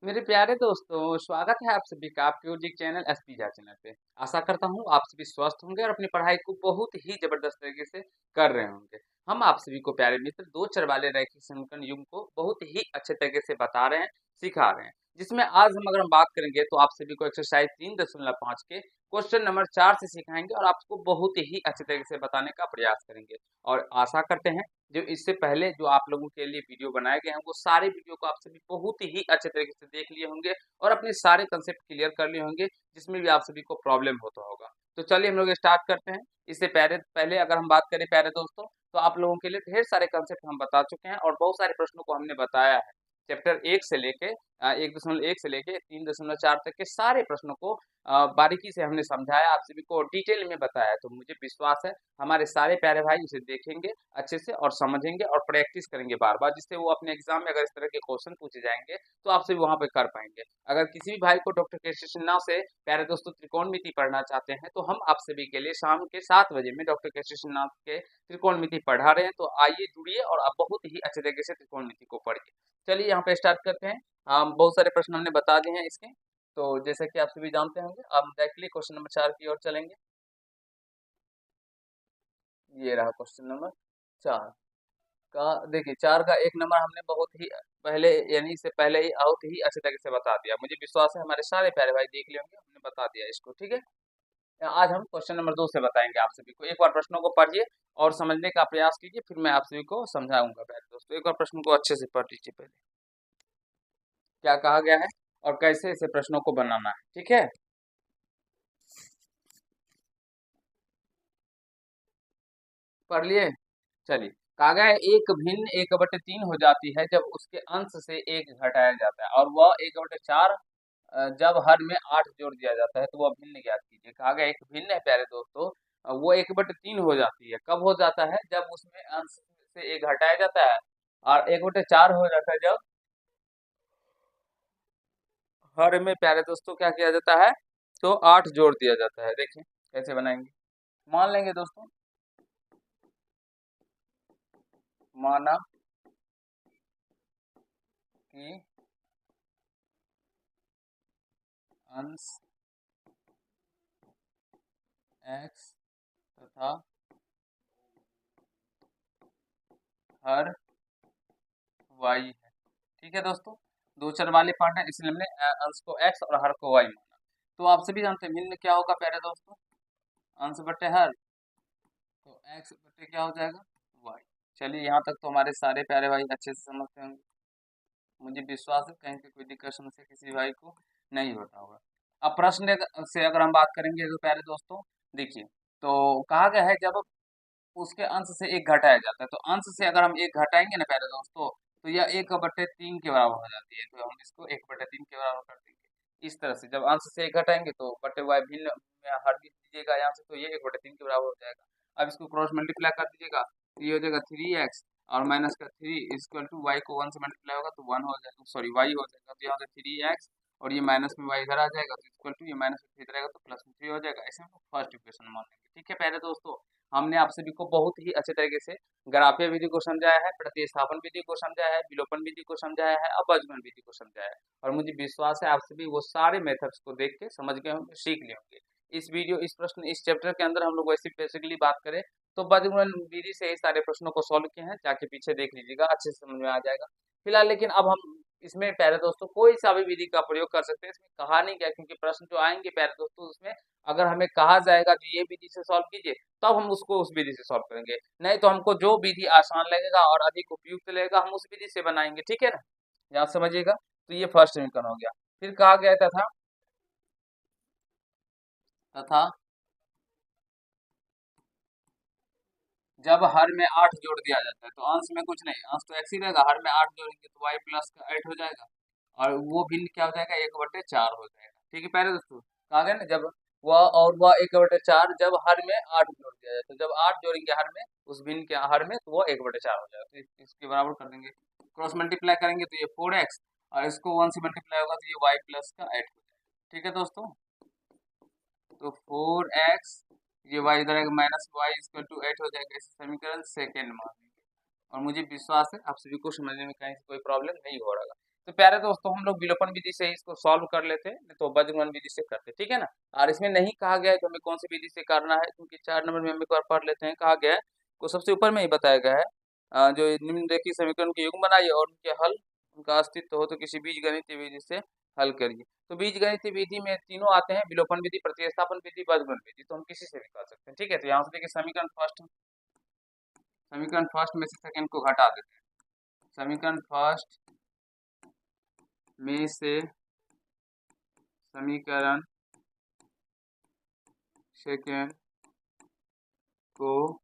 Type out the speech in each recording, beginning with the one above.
मेरे प्यारे दोस्तों, स्वागत है आप सभी का आपके म्यूजिक चैनल एसपी चैनल पे। आशा करता हूँ आप सभी स्वस्थ होंगे और अपनी पढ़ाई को बहुत ही जबरदस्त तरीके से कर रहे होंगे। हम आप सभी को प्यारे मित्र दो चर वाले रैखिक समीकरण युग्म को बहुत ही अच्छे तरीके से बता रहे हैं, सिखा रहे हैं। जिसमें आज हम अगर हम बात करेंगे तो आप सभी को एक्सरसाइज 3.5 के क्वेश्चन नंबर 4 से सिखाएंगे और आपको बहुत ही अच्छे तरीके से बताने का प्रयास करेंगे। और आशा करते हैं जो इससे पहले जो आप लोगों के लिए वीडियो बनाए गए हैं वो सारे वीडियो को आप सभी बहुत ही अच्छे तरीके से देख लिए होंगे और अपने सारे कंसेप्ट क्लियर कर लिए होंगे जिसमें भी आप सभी को प्रॉब्लम होता होगा। तो चलिए हम लोग स्टार्ट करते हैं। इससे पहले पहले अगर हम बात करें प्यारे दोस्तों, तो आप लोगों के लिए ढेर सारे कंसेप्ट हम बता चुके हैं और बहुत सारे प्रश्नों को हमने बताया है। चैप्टर 1 से लेके 1.1 से लेके 3.4 तक के सारे प्रश्नों को बारीकी से हमने समझाया, आप सभी को डिटेल में बताया। तो मुझे विश्वास है हमारे सारे प्यारे भाई उसे देखेंगे अच्छे से और समझेंगे और प्रैक्टिस करेंगे बार बार, जिससे वो अपने एग्जाम में अगर इस तरह के क्वेश्चन पूछे जाएंगे तो आपसे वहां पे कर पाएंगे। अगर किसी भी भाई को डॉक्टर के नाव से प्यारे दोस्तों त्रिकोणमिति पढ़ना चाहते हैं तो हम आप सभी के लिए शाम के 7 बजे में डॉक्टर के नाव के त्रिकोणमिति पढ़ा रहे हैं। तो आइए जुड़िए और आप बहुत ही अच्छे तरीके से त्रिकोणमिति को पढ़िए। चलिए यहाँ पे स्टार्ट करते हैं। बहुत सारे प्रश्न हमने बता दिए हैं इसके। तो जैसे कि आप सभी जानते होंगे, हम डायरेक्टली क्वेश्चन नंबर 4 की ओर चलेंगे। ये रहा क्वेश्चन नंबर 4 का। देखिए 4 का एक नंबर हमने बहुत ही पहले यानी इससे पहले ही बहुत ही अच्छे तरीके से बता दिया। मुझे विश्वास है हमारे सारे प्यारे भाई देख लिए होंगे, हमने बता दिया इसको, ठीक है। आज हम क्वेश्चन नंबर 2 से बताएंगे आप सभी को। एक बार प्रश्नों को पढ़िए और समझने का प्रयास कीजिए, फिर मैं आप सभी को समझाऊंगा। प्यारे दोस्तों एक बार प्रश्न को अच्छे से पढ़ लीजिए पहले, क्या कहा गया है और कैसे इसे प्रश्नों को बनाना है, ठीक है। पढ़ लिए। चलिए, कहा गया है एक भिन्न 1/3 हो जाती है जब उसके अंश से एक घटाया जाता है, और वह 1/4 जब हर में 8 जोड़ दिया जाता है तो वह भिन्न ज्ञात कीजिए। कहा गया एक भिन्न है प्यारे दोस्तों, वो 1/3 हो जाती है। कब हो जाता है? जब उसमें अंश से एक घटाया जाता है। और 1/4 हो जाता है जब हर में प्यारे दोस्तों क्या किया जाता है, तो 8 जोड़ दिया जाता है। देखिए कैसे बनाएंगे। मान लेंगे दोस्तों, माना कि अंश x तथा हर y है। ठीक है दोस्तों, दो चर वाले पार्ट है इसलिए हमने अंश को x और हर को y माना। तो आप सभी जानते हैं भिन्न क्या होगा प्यारे दोस्तों, अंश बटे हर, तो x बटे क्या हो जाएगा, y। चलिए यहाँ तक तो हमारे सारे प्यारे भाई अच्छे से समझते होंगे। मुझे विश्वास है कहीं पे कोई दिक्कत समस्या किसी भाई को नहीं होता होगा। अब प्रश्न से अगर हम बात करेंगे तो प्यारे दोस्तों देखिए, तो कहा गया है जब उसके अंश से एक घटाया जाता है, तो अंश से अगर हम एक घटाएंगे ना प्यारे दोस्तों, तो यह 1/3 के बराबर हो जाती है। तो हम इसको 1/3 के बराबर कर देंगे। इस तरह से जब अंश से एक घटाएंगे तो बटे वाई भिन्न में हर भी दीजिएगा यहाँ से, तो ये 1/3 के बराबर हो जाएगा। अब इसको क्रॉस मल्टीप्लाई कर दीजिएगा तो ये हो जाएगा 3x, और माइनस का 3 इक्वल टू वाई को 1 से मल्टीप्लाई होगा तो 1 हो जाएगा, सॉरी वाई हो जाएगा। तो यहाँ से 3x और ये माइनस में वाई इधर आ जाएगा तो इक्वल टू ये माइनस में 3 इधर आएगा तो प्लस में 3 हो जाएगा। ऐसे हम फर्स्ट इक्वेशन मान लेंगे। ठीक है प्यारे दोस्तों, हमने आप सभी को बहुत ही अच्छे तरीके से ग्राफीय विधि को समझाया है, प्रतिस्थापन विधि को समझाया है, विलोपन विधि को समझाया है, अपवर्जन विधि को समझाया है। और मुझे विश्वास है आप सभी वो सारे मेथड्स को देख के समझ गए होंगे, सीख लिए होंगे। इस प्रश्न इस चैप्टर के अंदर हम लोग वैसे बेसिकली बात करें तो बजगुणन विधि से ही सारे प्रश्नों को सॉल्व किए हैं, जाके पीछे देख लीजिएगा, अच्छे से समझ में आ जाएगा। फिलहाल लेकिन अब हम इसमें प्यारे दोस्तों कोई सा भी विधि का प्रयोग कर सकते हैं, इसमें कहा नहीं गया, क्योंकि प्रश्न जो आएंगे प्यारे दोस्तों उसमें अगर हमें कहा जाएगा कि ये विधि से सॉल्व कीजिए तब हम उसको उस विधि से सॉल्व करेंगे, नहीं तो हमको जो विधि आसान लगेगा और अधिक उपयुक्त लगेगा हम उस विधि से बनाएंगे। ठीक है ना, यहाँ समझिएगा। तो ये फर्स्ट समीकरण हो गया। फिर कहा गया तथा, तथा जब हर में 8 जोड़ दिया जाता है, तो अंश में कुछ नहीं, अंश तो x ही रहेगा, हर में 8 जोड़ेंगे तो y प्लस का 8 हो जाएगा, और वो भिन्न क्या हो जाएगा, 1/4 हो जाएगा। ठीक है प्यारे दोस्तों, कहा गया ना जब वह 1/4 जब हर में 8 जोड़ दिया जाए, तो जब 8 जोड़ेंगे हर में उस भिन्न के हर में, तो वो 1/4 हो जाएगा। तो इसके बराबर कर देंगे, क्रॉस मल्टीप्लाई करेंगे तो ये 4x, और इसको 1 से मल्टीप्लाई होगा तो ये y प्लस का 8 हो जाएगा। ठीक है दोस्तों, तो 4x, ये y इधर आएगा माइनस वाई इक्वल टू 8 हो जाएगा। इस समीकरण सेकेंड मान लेंगे, और मुझे विश्वास है आप सभी को समझने में कहीं से कोई प्रॉब्लम नहीं हो रहा। तो प्यारे दोस्तों हम लोग विलोपन विधि से ही इसको सॉल्व कर लेते हैं, नहीं तो बजगमन विधि से करते, ठीक है ना। और इसमें नहीं कहा गया है कि हमें कौन सी विधि से करना है, क्योंकि 4 नंबर में हम एक बार पढ़ लेते हैं, कहा गया है को सबसे ऊपर में ही बताया गया है जो निम्नलिखित समीकरण के युग्म बनाइए और उनके हल, उनका अस्तित्व हो तो किसी बीजगणितीय विधि से हल करिए। तो बीजगणितीय विधि में तीनों आते हैं, विलोपन विधि, प्रतिस्थापन विधि, बजगमन विधि, तो हम किसी से भी कर सकते हैं, ठीक है। तो यहाँ से देखिए समीकरण फर्स्ट में से सेकंड को घटा देते हैं। समीकरण फर्स्ट में से समीकरण सेकंड को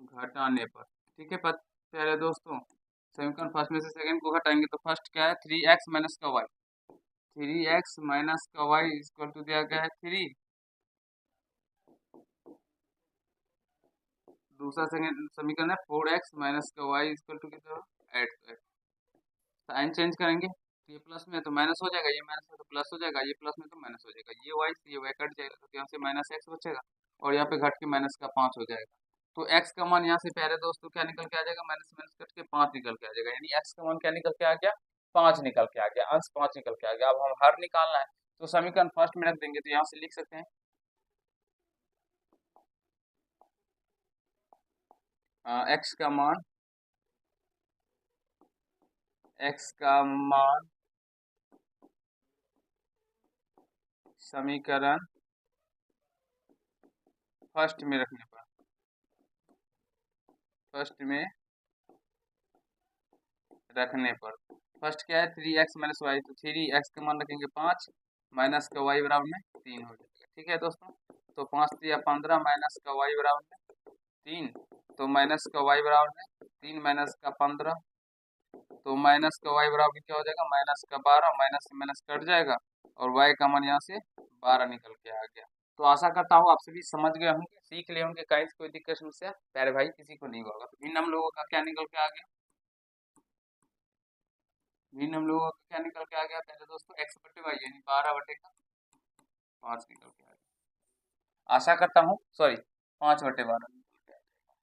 घटाने पर, ठीक है प्यारे दोस्तों, समीकरण फर्स्ट में से सेकंड को घटाएंगे तो फर्स्ट क्या है 3x माइनस का वाई, 3x माइनस का वाई इक्वल टू दिया गया है 3। दूसरा सेकंड समीकरण है 4x माइनस का वाई इक्वल टू कितना 8। साइन चेंज करेंगे तो ये प्लस में तो माइनस हो जाएगा, ये माइनस में तो प्लस हो जाएगा, ये प्लस में तो माइनस हो जाएगा, ये वाई कट जाएगा तो यहाँ से माइनस एक्स बचेगा और यहाँ पे घट के माइनस का 5 हो जाएगा। तो x का मान यहाँ से प्यारे दोस्तों क्या निकल के आ जाएगा, माइनस माइनस कट के 5 निकल के आ जाएगा, यानी x का मान क्या निकल के आ गया 5 निकल के आ गया, अंश 5 निकल के आ गया। अब हम हर निकालना है तो समीकरण फर्स्ट में रख देंगे, तो यहाँ से लिख सकते हैं x का मान, x का मान समीकरण फर्स्ट में रखने पर, फर्स्ट में रखने पर फर्स्ट क्या है 3x माइनस वाई, तो 3x का मान रखेंगे 5 माइनस का वाई बराबर में 3 हो जाएगा, ठीक है दोस्तों। तो 5 या 15 माइनस का वाई बराबर में 3, तो माइनस का वाई बराबर में 3 माइनस का 15, तो माइनस का वाई बराबर क्या हो जाएगा माइनस का 12, माइनस से माइनस कट जाएगा और वाई का मान यहाँ से 12 निकल के आ गया। तो आशा करता हूँ आप सभी समझ गए होंगे, सीख लिए होंगे, कहीं कोई दिक्कत समस्या प्यारे भाई किसी को नहीं होगा। तो भिन्न हम लोगों का क्या निकल के आ गया, भिन्न हम लोगों का क्या निकल के आ गया पहले दोस्तों x बटे वाई यानी 12/5 निकल के आ गया। आशा करता हूँ सॉरी 5/12 निकल के आ गया,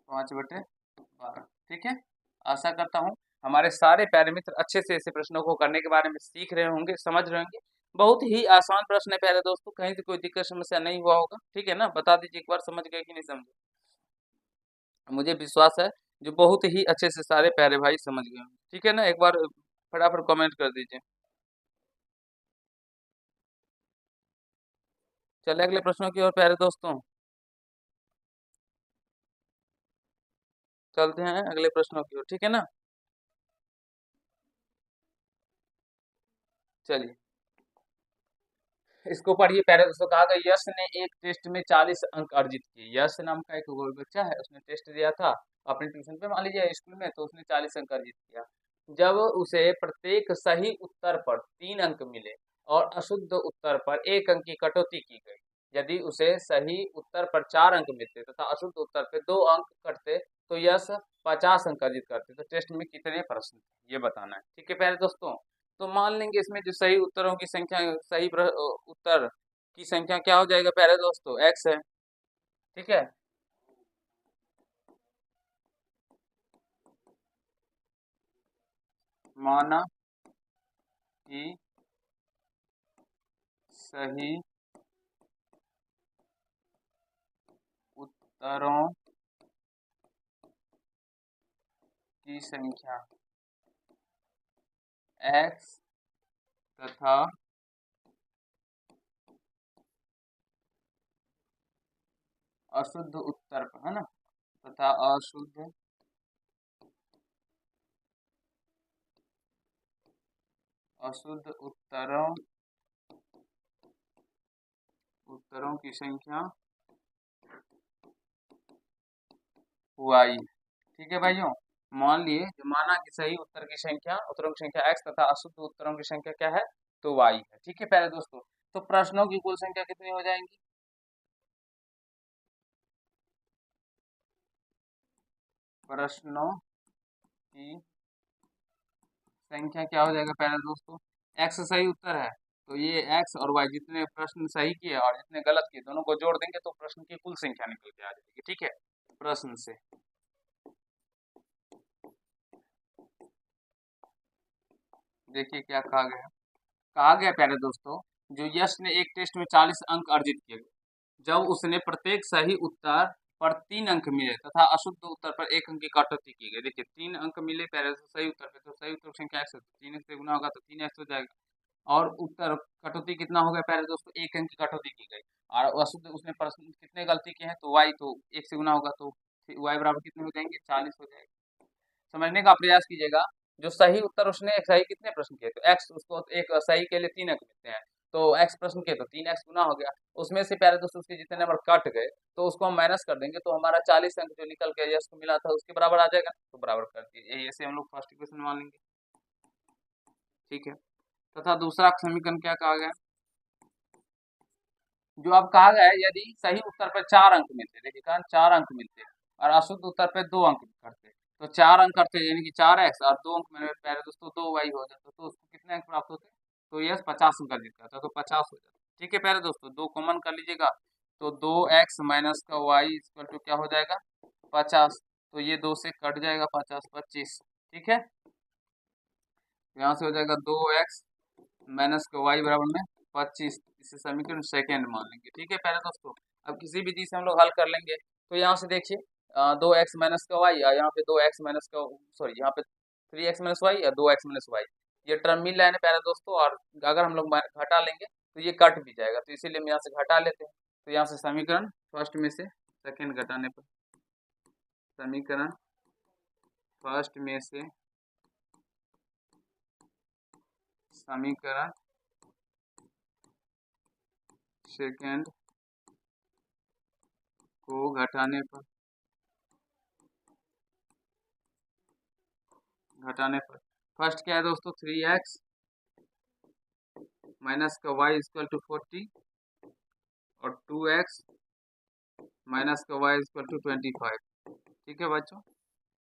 5/12, ठीक है। आशा करता हूँ हमारे सारे प्यारे मित्र अच्छे से ऐसे प्रश्नों को करने के बारे में सीख रहे होंगे, समझ रहे होंगे। बहुत ही आसान प्रश्न है प्यारे दोस्तों, कहीं से कोई दिक्कत समस्या नहीं हुआ होगा, ठीक है ना। बता दीजिए एक बार समझ गए कि नहीं समझे, मुझे विश्वास है जो बहुत ही अच्छे से सारे प्यारे भाई समझ गए होंगे, ठीक है ना। एक बार फटाफट कमेंट कर दीजिए। चले अगले प्रश्नों की ओर प्यारे दोस्तों, चलते हैं अगले प्रश्नों की ओर, ठीक है ना। चलिए इसको पढ़िए प्यारे दोस्तों, कहा गया यश ने एक टेस्ट में 40 अंक अर्जित किए। यश नाम का एक गोल बच्चा है, उसने टेस्ट दिया था अपने ट्यूशन पे, मान लीजिए स्कूल में, तो उसने 40 अंक अर्जित किया। जब उसे प्रत्येक सही उत्तर पर 3 अंक मिले और अशुद्ध उत्तर पर 1 अंक की कटौती की गई, यदि उसे सही उत्तर पर 4 अंक मिलते तथा अशुद्ध उत्तर पर 2 अंक कटते तो यश 50 अंक अर्जित करते। तो टेस्ट में कितने प्रश्न थे ये बताना है, ठीक है प्यारे दोस्तों। तो मान लेंगे इसमें जो सही उत्तरों की संख्या, सही उत्तर की संख्या क्या हो जाएगा प्यारे दोस्तों x है, ठीक है। माना कि सही उत्तरों की संख्या x तथा अशुद्ध उत्तर पर, है ना, तथा अशुद्ध उत्तरों की संख्या y, ठीक है भाइयों। मान लिए जो माना कि सही उत्तर की संख्या, उत्तरों की संख्या x तथा अशुद्ध उत्तरों की संख्या क्या है तो y है, ठीक है प्यारे दोस्तों। तो प्रश्नों की कुल संख्या कितनी हो जाएंगी, प्रश्नों की संख्या क्या हो जाएगा प्यारे दोस्तों, x सही उत्तर है तो ये एक्स और वाई जितने प्रश्न सही किए और जितने गलत किए दोनों को जोड़ देंगे तो प्रश्न की कुल संख्या निकल के आ जाएगी। ठीक है, प्रश्न से देखिए क्या कहा गया है। कहा गया प्यारे दोस्तों, जो यश ने एक टेस्ट में 40 अंक अर्जित किए, जब उसने प्रत्येक सही उत्तर पर 3 अंक मिले तथा अशुद्ध उत्तर पर 1 अंक की कटौती की गई। देखिए 3 अंक मिले प्यारे दोस्तों सही उत्तर पे, तो सही उत्तर की संख्या एक्स है, तो 3 से गुना होगा तो 3x हो जाएगा। और उत्तर कटौती कितना हो गया प्यारे दोस्तों, 1 अंक की कटौती की गई। और अशुद्ध उसने प्रश्न कितने गलती किए हैं, तो y, तो 1 से गुना होगा तो y बराबर कितने हो जाएंगे, 40 हो जाएगा। समझने का प्रयास कीजिएगा। जो सही उत्तर उसने एक सही कितने प्रश्न किए, तो x उसको एक सही के लिए 3 अंक मिलते हैं, तो x प्रश्न किए तो 3x गुना हो गया। उसमें से प्यारे दोस्तों उसके जितने नंबर कट गए तो उसको हम माइनस कर देंगे, तो हमारा 40 अंक जो निकल के यश को मिला था उसके बराबर आ जाएगा, तो बराबर कर दिए। ऐसे हम लोग फर्स्ट इक्वेशन मान लेंगे। ठीक है, तथा दूसरा समीकरण क्या कहा गया, जो अब कहा गया है यदि सही उत्तर पर 4 अंक मिलते, देखिए कारण 4 अंक मिलते और अशुद्ध उत्तर पर 2 अंक करते, तो 4 अंक करते यानी कि 4x और 2 अंक मेरे प्यारे दोस्तों 2y हो जाता, तो उसको कितने अंक प्राप्त होते, तो यह 50 अंक अर्जित करता, तो 50 हो जाता। ठीक है प्यारे दोस्तों, 2 कॉमन कर लीजिएगा, तो 2x माइनस का y इक्वल टू क्या हो जाएगा, 50। तो ये 2 से कट जाएगा 50, 25। ठीक है, यहाँ से हो जाएगा 2x माइनस का वाई बराबर में 25। इसे समीकरण सेकेंड मान लेंगे। ठीक है प्यारे दोस्तों, अब किसी भी चीज से हम लोग हल कर लेंगे, तो यहाँ से देखिए 2x माइनस का वाई, यहाँ पे 2x माइनस का, सॉरी यहाँ पे 3x माइनस वाई और 2x माइनस वाई, ये टर्म मिल रहा है ना प्यारे दोस्तों, और अगर हम लोग घटा लेंगे तो ये कट भी जाएगा, तो इसीलिए हम यहाँ से घटा लेते हैं। तो यहाँ से समीकरण फर्स्ट में से सेकेंड घटाने पर, समीकरण फर्स्ट में से समीकरण सेकेंड को घटाने पर फर्स्ट क्या है दोस्तों, 3x माइनस का y इक्वल टू 40 और 2x माइनस का y इक्वल टू 25। ठीक है बच्चों,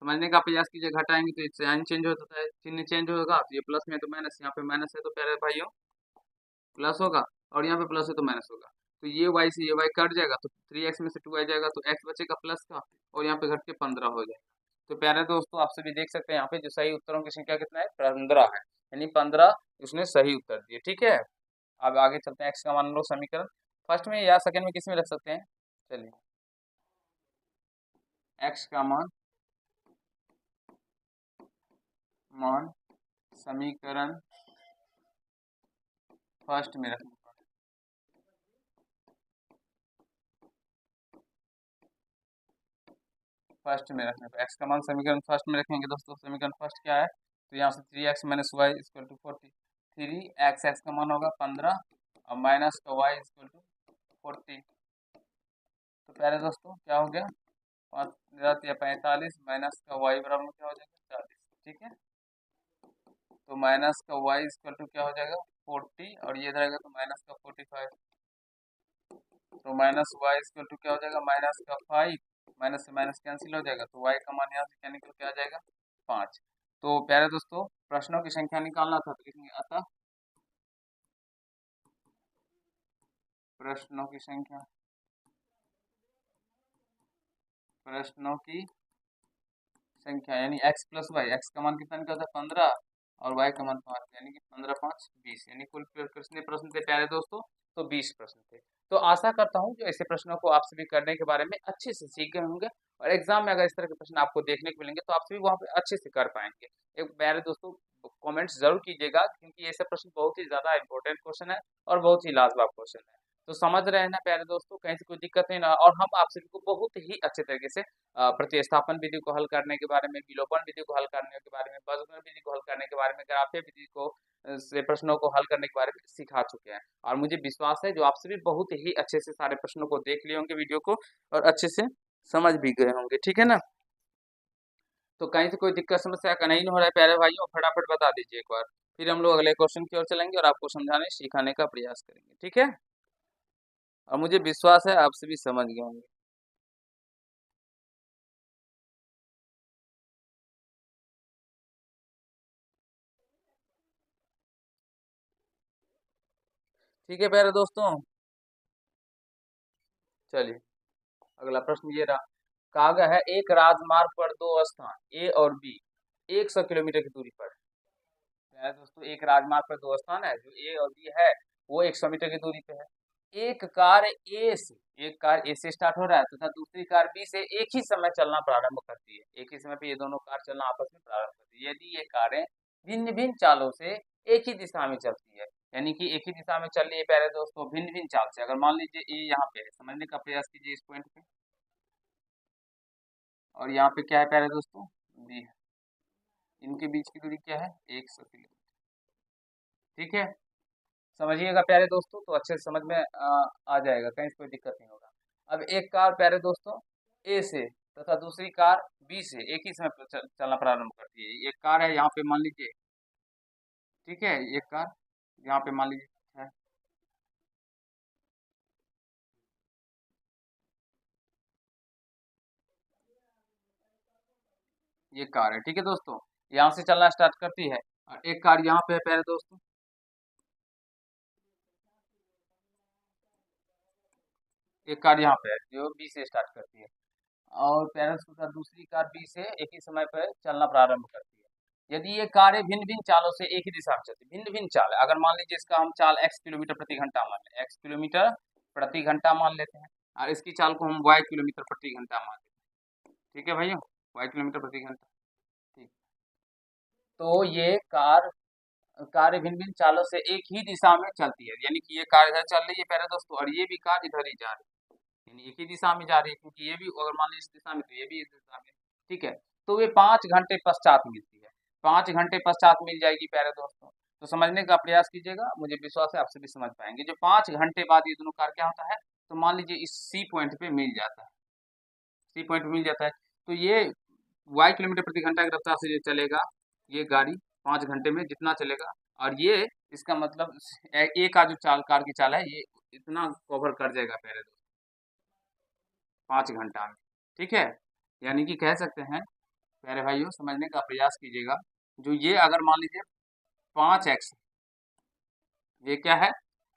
समझने का प्रयास कीजिए। घटाएंगे तो साइन चेंज हो जाता है, चिन्ह चेंज होगा, तो ये प्लस में तो माइनस, यहाँ पे माइनस है तो प्यारे भाइयों प्लस होगा, और यहाँ पे प्लस है तो माइनस होगा, तो ये y से ये y कट जाएगा, तो 3x में से 2 आ जाएगा, तो x बचेगा प्लस का, और यहाँ पे घट के 15 हो जाएगा। तो प्यारे दोस्तों आप सभी देख सकते हैं यहाँ पे जो सही उत्तरों की संख्या कितना है, 15 है, यानी 15 उसने सही उत्तर दिए। ठीक है, अब आगे चलते हैं। एक्स का मान लो समीकरण फर्स्ट में या सेकंड में, किस में रख सकते हैं, चलिए एक्स का मान समीकरण फर्स्ट में रखना, फर्स्ट में रखने पर एक्स का मान समीकरण फर्स्ट में रखेंगे दोस्तों। समीकरण फर्स्ट क्या है, तो यहाँ से 3x minus Y equal to 40, 3x X का मान होगा 15 और माइनस का y इक्वल टू 40। तो प्यारे दोस्तों क्या हो गया, 5 या 45 माइनस का y बराबर में क्या हो जाएगा, 40। ठीक है, तो माइनस का y इक्वल टू क्या हो जाएगा, 40, और ये रहेगा तो माइनस का 45, तो माइनस वाई इक्वल टू क्या हो जाएगा, माइनस का 5, माइनस से माइनस कैंसिल हो जाएगा, तो y का मान यहाँ से क्या निकल के आ जाएगा, 5। तो प्यारे दोस्तों प्रश्नों की संख्या निकालना था, तो लिखेंगे अतः प्रश्नों की संख्या, प्रश्नों की संख्या यानी x प्लस वाई, एक्स का मान कितना निकलता है 15 और y का मान 5, यानी कि 15 5 20, यानी कुल कितने प्रश्न थे प्यारे दोस्तों, तो 20 प्रश्न थे। तो आशा करता हूँ जो ऐसे प्रश्नों को आप सभी करने के बारे में अच्छे से सीख गए होंगे, और एग्जाम में अगर इस तरह के प्रश्न आपको देखने को मिलेंगे तो आप सभी वहाँ पे अच्छे से कर पाएंगे। एक प्यारे दोस्तों कमेंट्स जरूर कीजिएगा, क्योंकि ऐसे प्रश्न बहुत ही ज्यादा इंपॉर्टेंट क्वेश्चन है और बहुत ही लाजवाब क्वेश्चन है। तो समझ रहे हैं ना प्यारे दोस्तों, कहीं से कोई दिक्कत नहीं ना, और हम आप सभी को बहुत ही अच्छे तरीके से प्रतिस्थापन विधि को हल करने के बारे में, विलोपन विधि को हल करने के बारे में, बजगुणन विधि को हल करने के बारे में, ग्राफीय विधि को से प्रश्नों को हल करने के बारे में सिखा चुके हैं। और मुझे विश्वास है जो आप सभी बहुत ही अच्छे से सारे प्रश्नों को देख लिए होंगे वीडियो को, और अच्छे से समझ भी गए होंगे। ठीक है ना, तो कहीं से कोई दिक्कत समस्या का नहीं हो रहा है प्यारे भाइयों, फटाफट बता दीजिए एक बार, फिर हम लोग अगले क्वेश्चन की ओर चलेंगे और आपको समझाने सिखाने का प्रयास करेंगे। ठीक है, और मुझे विश्वास है आप सभी समझ गए होंगे। ठीक है प्यारे दोस्तों। चलिए अगला प्रश्न ये रहा। कहा गया है एक राजमार्ग पर दो स्थान ए और बी 100 किलोमीटर की दूरी पर है दोस्तों। एक राजमार्ग पर दो स्थान है, जो ए और बी है वो 100 मीटर की दूरी पे है। एक कार ए से एक कार ए से स्टार्ट हो रहा है तथा दूसरी कार बी से एक ही समय चलना प्रारंभ करती है। एक ही समय पे ये दोनों कार चलना आपस में प्रारंभ करती है। यदि ये कारें भिन्न भिन्न चालों से एक ही दिशा में चलती है, यानी कि एक ही दिशा में चल रही है प्यारे दोस्तों, भिन्न भिन्न चाल से। अगर मान लीजिए ये यहाँ पे है, समझने का प्रयास कीजिए इस पॉइंट पे, और यहाँ पे क्या है प्यारे दोस्तों, बी है। इनके बीच की दूरी क्या है, 100 किलोमीटर। ठीक है, समझिएगा प्यारे दोस्तों, तो अच्छे से समझ में आ जाएगा, कहीं से कोई दिक्कत नहीं होगा। अब एक कार प्यारे दोस्तों ए से तथा दूसरी कार बी से एक ही समय पर चलना प्रारंभ करती है। एक कार है यहाँ पे मान लीजिए, ठीक है, एक कार यहाँ पे मान लीजिए है, ये कार है, ठीक है दोस्तों, यहाँ से चलना स्टार्ट करती है। और एक कार यहाँ पे है प्यारे दोस्तों, एक कार यहाँ पे है जो बी से स्टार्ट करती है, और पेरेंट्स के साथ दूसरी कार बी से एक ही समय पर चलना प्रारंभ करती है। यदि ये कारें भिन्न भिन्न चालों से एक ही दिशा में चलती, भिन्न भिन्न चाल है, अगर मान लीजिए इसका हम चाल x किलोमीटर प्रति घंटा मान लें, x किलोमीटर प्रति घंटा मान लेते हैं, और इसकी चाल को हम y किलोमीटर प्रति घंटा मान लेते हैं। ठीक है भैया, y किलोमीटर प्रति घंटा। ठीक, तो ये कारें भिन्न भिन्न चालों से एक ही दिशा में चलती है, यानी कि ये कार इधर चल रही है प्यारे दोस्तों, और ये भी कार इधर ही जा रही है, यानी एक ही दिशा में जा रही है, क्योंकि ये भी अगर मान लीजिए इस दिशा में तो ये भी इस दिशा में। ठीक है, तो वे 5 घंटे पश्चात मिलती है, 5 घंटे पश्चात मिल जाएगी प्यारे दोस्तों। तो समझने का प्रयास कीजिएगा, मुझे विश्वास है आप सभी समझ पाएंगे। जो 5 घंटे बाद ये दोनों कार क्या होता है, तो मान लीजिए इस सी पॉइंट पे मिल जाता है, सी पॉइंट पे मिल जाता है, तो ये y किलोमीटर प्रति घंटा की रफ्तार से ये चलेगा, ये गाड़ी 5 घंटे में जितना चलेगा, और ये इसका मतलब ए का जो चाल कार की चाल है ये इतना कवर कर जाएगा पहले दोस्तों 5 घंटा में। ठीक है, यानी कि कह सकते हैं प्यारे भाइयों, समझने का प्रयास कीजिएगा। जो ये अगर मान लीजिए 5x, ये क्या है,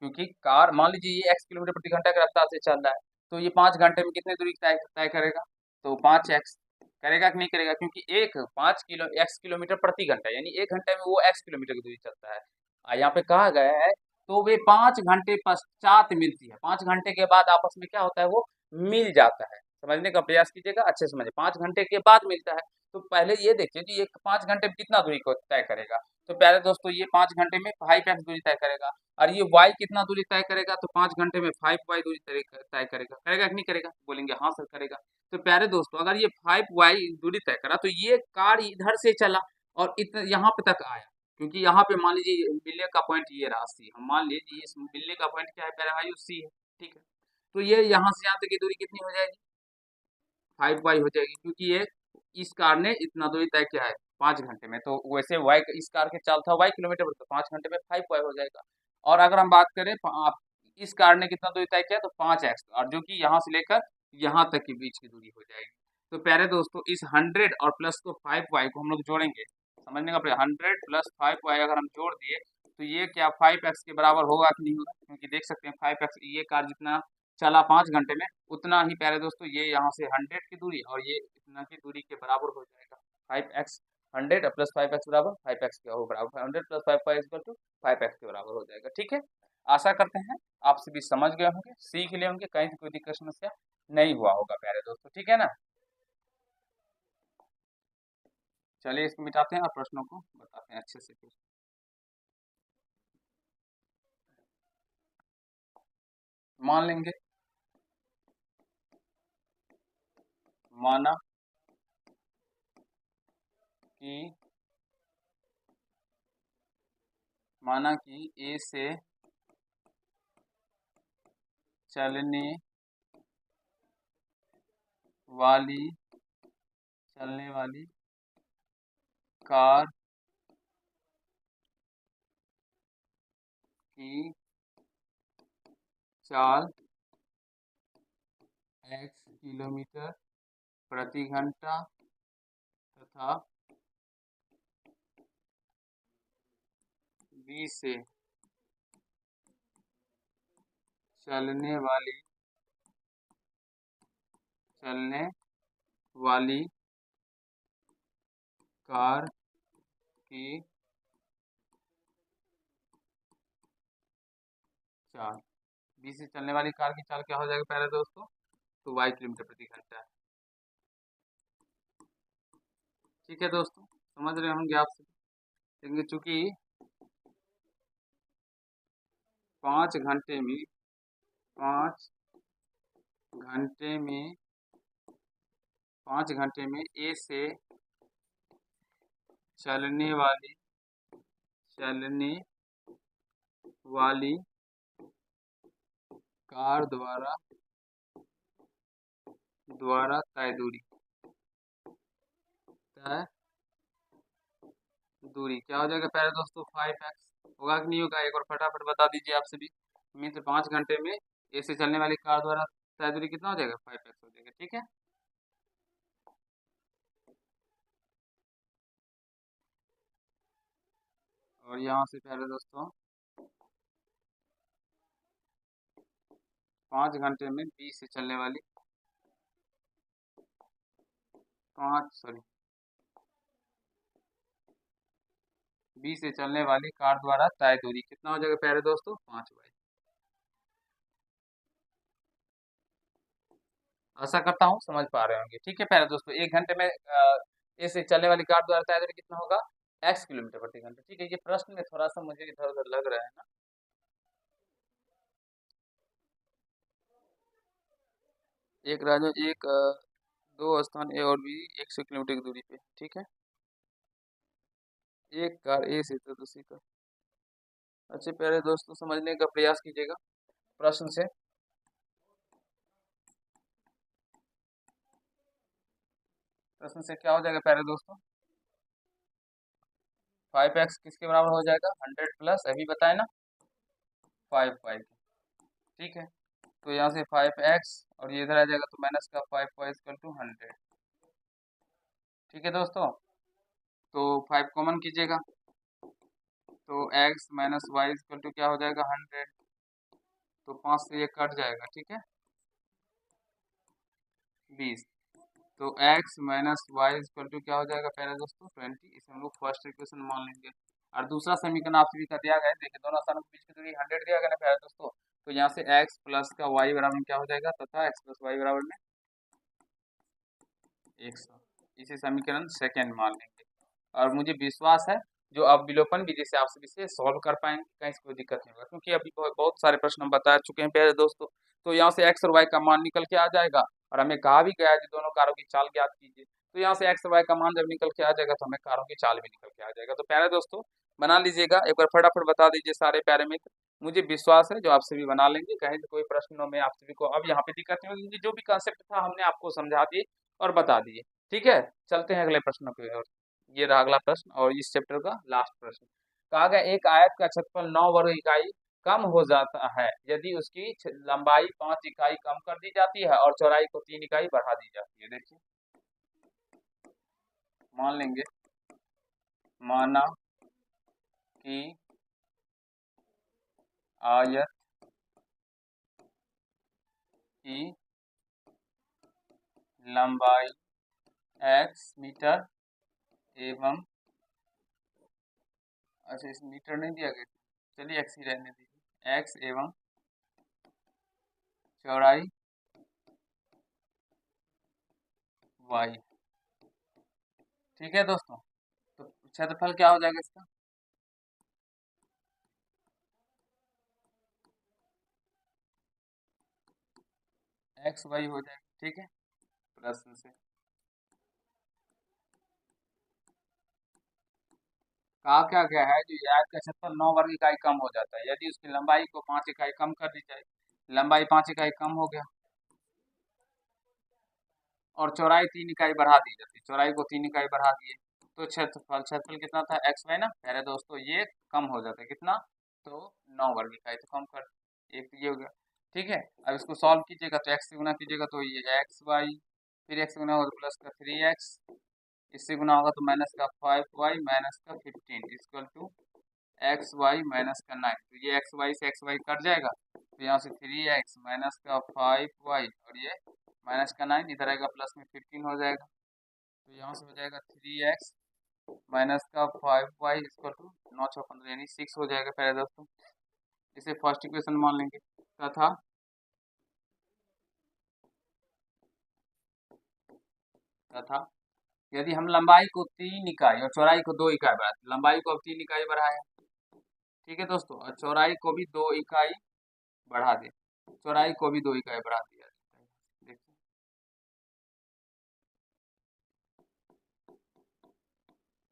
क्योंकि कार मान लीजिए ये x किलोमीटर प्रति घंटा की रफ्तार से चल रहा है, तो ये 5 घंटे में कितनी दूरी तय तय करेगा, तो 5x करेगा कि नहीं करेगा, क्योंकि एक 5 किलोमीटर प्रति घंटा, यानी 1 घंटे में वो x किलोमीटर की दूरी चलता है। यहाँ पे कहा गया है तो वे 5 घंटे पश्चात मिलती है, 5 घंटे के बाद आपस में क्या होता है, वो मिल जाता है। समझने का प्रयास कीजिएगा, अच्छे से समझिए, 5 घंटे के बाद मिलता है। तो पहले ये देखिए कि ये 5 घंटे में कितना दूरी को तय करेगा, तो प्यारे दोस्तों ये 5 घंटे में 5x दूरी तय करेगा, और ये y कितना दूरी तय करेगा, तो 5 घंटे में 5y दूरी तय करेगा, करेगा कि नहीं करेगा, बोलेंगे हाँ सर करेगा। तो प्यारे दोस्तों अगर ये 5y दूरी तय करा, तो ये कार इधर से चला और इतना यहाँ पे तक आया, क्योंकि यहाँ पे मान लीजिए मिलने का पॉइंट ये रहा सी, हम मान लीजिए इस मिलने का पॉइंट क्या है प्यारे भाई, सी है। ठीक है, तो ये यहाँ से यहाँ तक की दूरी कितनी हो जाएगी, 5y हो जाएगी, क्योंकि ये इस कार ने इतना दूरी तय किया है 5 घंटे में, तो वैसे y इस कार के चाल था y किलोमीटर पर, तो 5 घंटे में 5y हो जाएगा। और अगर हम बात करें आप इस कार ने कितना दूरी तय किया, तो 5x, और जो कि यहाँ से लेकर यहाँ तक के बीच की दूरी हो जाएगी। तो प्यारे दोस्तों इस 100 और प्लस को 5y को हम लोग जोड़ेंगे, समझने का प्रयास, 100 प्लस 5y अगर हम जोड़ दिए तो ये क्या 5x के बराबर होगा कि नहीं होगा, क्योंकि देख सकते हैं 5x ये कार जितना चला 5 घंटे में, उतना ही प्यारे दोस्तों ये यहाँ से 100 की दूरी और ये इतना की दूरी के बराबर हो जाएगा। 5x 100 प्लस 5x बराबर 5x के हो बराबर, 100 plus 5y equal to 5x के बराबर हो जाएगा। ठीक है, आशा करते हैं आप सभी समझ गए होंगे, सीख लिए होंगे, कहीं से कोई दिक्कत समस्या नहीं हुआ होगा प्यारे दोस्तों। ठीक है ना, चलिए इसको मिटाते हैं और प्रश्नों को बताते हैं अच्छे से फिर। मान लेंगे, माना कि ए से चलने वाली कार की चाल x किलोमीटर प्रति घंटा तथा b से चलने वाली चलने वाली कार की चाल। बी से चलने वाली कार की चाल क्या हो जाएगा पहले दोस्तों? तो y किलोमीटर प्रति घंटा है। ठीक है दोस्तों, समझ रहे होंगे आप सभी। लेकिन चूंकि 5 घंटे में 5 घंटे में 5 घंटे में ए से चलने वाली चलने वाली कार द्वारा तय दूरी क्या हो जाएगा पहले दोस्तों? 5x होगा कि नहीं होगा? एक बार फटाफट बता दीजिए आप सभी। मित्र 5 घंटे में ए से चलने वाली कार द्वारा तय दूरी कितना हो जाएगा? 5x हो जाएगा। ठीक है, और यहाँ से पहले दोस्तों 5 घंटे में बी से चलने वाली 20 से चलने वाली कार द्वारा तय दूरी कितना हो जाएगा प्यारे दोस्तों? 5y। आशा करता हूँ समझ पा रहे होंगे। ठीक है प्यारे दोस्तों, 1 घंटे में ए से चलने वाली कार द्वारा तय दूरी कितना होगा? x किलोमीटर प्रति घंटा। ठीक है, ये प्रश्न में थोड़ा सा मुझे इधर उधर लग रहा है ना। एक राजा एक दो स्थान ए और बी 100 किलोमीटर की दूरी पे। ठीक है, एक कार ए से तो दूसरी कार। अच्छे प्यारे दोस्तों, समझने का प्रयास कीजिएगा प्रश्न से। प्रश्न से क्या हो जाएगा प्यारे दोस्तों? 5x किसके बराबर हो जाएगा? 100 प्लस अभी बताए ना 5y। ठीक है, तो यहाँ से 5x और ये इधर आ जाएगा तो माइनस का 5y इक्वल टू 100। ठीक है दोस्तों, तो 5 कॉमन कीजिएगा तो x minus Y equal to क्या हो जाएगा? 100। तो 5 से ये कट जाएगा। ठीक है, 20। तो x minus Y equal to क्या हो जाएगा पहले दोस्तों? 20। इसे हम लोग फर्स्ट इक्वेशन मान लेंगे। और दूसरा समीकरण आप सभी का दिया गया है, देखिए दोनों स्थानों के बीच की दूरी 100 दिया गया ना पहले दोस्तों। तो यहाँ से x प्लस का y बराबर में क्या हो जाएगा? तथा x प्लस वाई बराबर में 100। इसे समीकरण सेकेंड मान लेंगे। और मुझे विश्वास है जो अवलोकन विधि से आप सभी से सॉल्व कर पाएंगे, कहीं से कोई दिक्कत नहीं होगा, क्योंकि अभी बहुत सारे प्रश्न हम बता चुके हैं प्यारे दोस्तों। तो यहाँ से x और y का मान निकल के आ जाएगा, और हमें कहा भी गया है कि दोनों कारों की चाल ज्ञात कीजिए। तो यहाँ से x और y का मान जब निकल के आ जाएगा तो हमें कारों की चाल भी निकल के आ जाएगा। तो प्यारे दोस्तों बना लीजिएगा, एक बार फटाफट बता दीजिए सारे प्यारे मित्र। मुझे विश्वास है जो आप सभी बना लेंगे, कहीं से कोई प्रश्नों में आप सभी को अब यहाँ पे दिक्कत नहीं होगी, जो भी कंसेप्ट था हमने आपको समझा दिए और बता दिए। ठीक है, चलते हैं अगले प्रश्नों की ओर। ये रहा अगला प्रश्न और इस चैप्टर का लास्ट प्रश्न। कहा गया एक आयत का क्षेत्रफल 9 वर्ग इकाई कम हो जाता है यदि उसकी लंबाई 5 इकाई कम कर दी जाती है और चौड़ाई को 3 इकाई बढ़ा दी जाती है। देखिए, मान लेंगे, माना कि आयत की लंबाई x मीटर एवं, अच्छा इस मीटर नहीं दिया गया, चलिए x ही रहने दीजिए, x एवं चौड़ाई y। ठीक है दोस्तों, तो क्षेत्रफल क्या हो जाएगा इसका? एक्स वाई हो जाएगा। ठीक है, प्रश्न से कहा क्या गया है जो आयत का क्षेत्रफल 9 वर्ग इकाई कम हो जाता है यदि उसकी लंबाई को 5 इकाई कम कर दी जाए। लंबाई 5 इकाई कम हो गया और चौड़ाई 3 इकाई बढ़ा दी जाती है, चौड़ाई को 3 इकाई बढ़ा दिए तो क्षेत्रफल कितना था? एक्स वाई ना पहले दोस्तों, ये कम हो जाता है कितना? तो 9 वर्ग इकाई, तो कम कर एक तो ये हो गया। ठीक है, अब इसको सॉल्व कीजिएगा तो एक्स से गुना कीजिएगा तो ये एक्स वाई, फिर एक्स गुना होगा तो प्लस का 3x, इससे गुना होगा तो माइनस का 5y माइनस का 15 equal to x y minus का 9, तो ये एक्स वाई से एक्स वाई कट जाएगा, तो यहाँ से 3x माइनस का 5y और ये माइनस का 9 इधर आएगा, प्लस में 15 हो जाएगा, तो यहाँ से हो जाएगा 3x माइनस का 5y इक्वल टू 9 6 15 यानी 6 हो जाएगा प्यारे दोस्तों। इसे फर्स्ट इक्वेशन मान लेंगे तथा यदि हम लंबाई को 3 इकाई और चौड़ाई को 2 इकाई बढ़ाते, लंबाई को अब 3 इकाई बढ़ाया, ठीक है दोस्तों, और चौड़ाई को भी 2 इकाई बढ़ा दे, चौड़ाई को भी 2 इकाई बढ़ा दिया, देखिए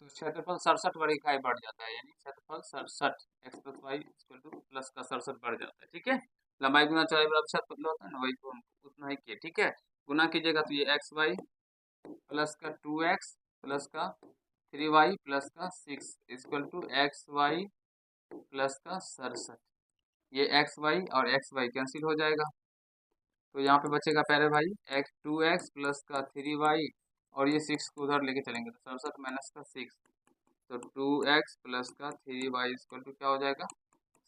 तो क्षेत्रफल 67 वर्ग इकाई बढ़ जाता है, यानी क्षेत्रफल 67 x plus y equal to plus का 67 बढ़ जाता है, ठीक है। लंबाई गुना चौड़ाई बराबर 67 होता है ना, वही को उतना ही किया, ठीक है। गुना कीजिएगा तो ये एक्स वाई प्लस का 2x प्लस का 3y प्लस का 6 equal to x y plus का 67, ये एक्स वाई और एक्स वाई कैंसिल हो जाएगा, तो यहाँ पे बचेगा प्यारे भाई एक्स 2x प्लस का 3y और ये 6 को उधर लेके चलेंगे तो 67 माइनस का 6, तो 2x प्लस का 3y इक्वल टू क्या हो जाएगा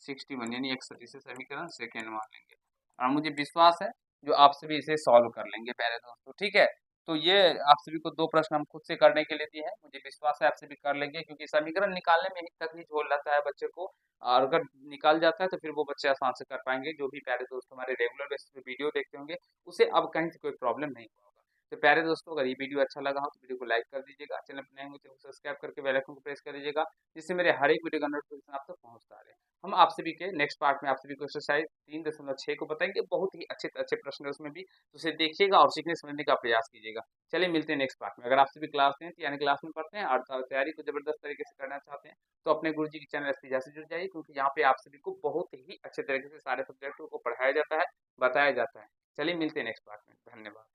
61, यानी 61 से समीकरण सेकेंड मान लेंगे, और मुझे विश्वास है जो आप सभी इसे सॉल्व कर लेंगे प्यारे दोस्तों, ठीक है। तो ये आप सभी को 2 प्रश्न हम खुद से करने के लिए दिए हैं, मुझे विश्वास है आप सभी कर लेंगे, क्योंकि समीकरण निकालने में ही तकलीफ हो जाता है बच्चे को, और अगर निकाल जाता है तो फिर वो बच्चे आसान से कर पाएंगे, जो भी प्यारे दोस्त हमारे रेगुलर बेसिस पे वीडियो देखते होंगे उसे अब कहीं से कोई प्रॉब्लम नहीं होगा। तो प्यारे दोस्तों, अगर ये वीडियो अच्छा लगा हो तो वीडियो को लाइक कर दीजिएगा, चैनल पर नए हो तो सब्सक्राइब करके बेल आइकन को प्रेस कर दीजिएगा, जिससे मेरे हर एक वीडियो का नोटिफिकेशन आप तक पहुंचता रहे। हम आप सभी के नेक्स्ट पार्ट में आप सभी को एक्सरसाइज 3.6 को बताएंगे, बहुत ही अच्छे अच्छे प्रश्न है उसमें भी, तो उसे देखिएगा और सीखने समझने का प्रयास कीजिएगा। चलिए मिलते हैं नेक्स्ट पार्ट में। अगर आप सभी क्लास 10 यानी क्लास में पढ़ते हैं और तैयारी को जबरदस्त तरीके से करना चाहते हैं तो अपने गुरुजी के चैनल एसपी से जुड़ जाइए, क्योंकि यहाँ पे आप सभी को बहुत ही अच्छे तरीके से सारे सब्जेक्टों को पढ़ाया जाता है, बताया जाता है। चलिए मिलते हैं नेक्स्ट पार्ट में, धन्यवाद।